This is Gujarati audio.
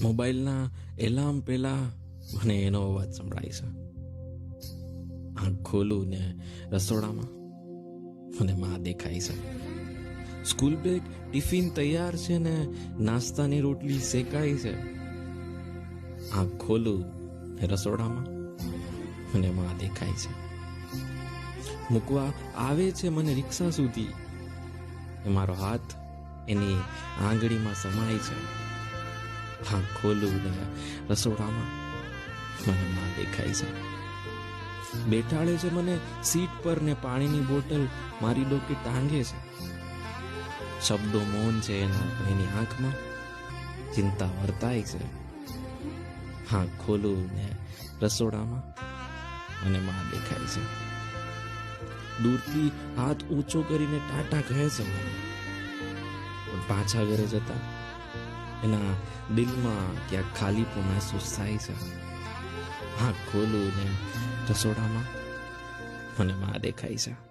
મોબાઈલના એલાર્મ પહેલા મને એનો અવાજ સંભળાય છે. આંખ ખોલું ને રસોડામાં મને માં દેખાય છે. સ્કૂલ બેગ ટિફિન તૈયાર છે ને નાસ્તાની રોટલી શેકાય છે. આંખ ખોલું ને રસોડામાં મને માં દેખાય છે. મૂકવા આવે છે મને રિક્ષા સુધી. મારો હાથ એની આંગળીમાં સમાય છે. આંખ ખોલું ને રસોડામાં મને માં દેખાય છે. બેઠાડે છે મને સીટ પર ને પાણીની બોટલ મારી ડોકે ટાંગે છે. શબ્દો મૌન છે એની આંખમાં, ચિંતા વર્તાય છે. આંખ ખોલું ને રસોડામાં મને માં દેખાય છે. દૂરથી હાથ ઊંચો કરીને ટાટા કહે છે મને, પણ પાછા ઘરે જતા એના દિલમાં ક્યાંક ખાલીપો મહેસૂસ થાય છે. આંખ ખોલું ને રસોડામાં મને માં દેખાય છે.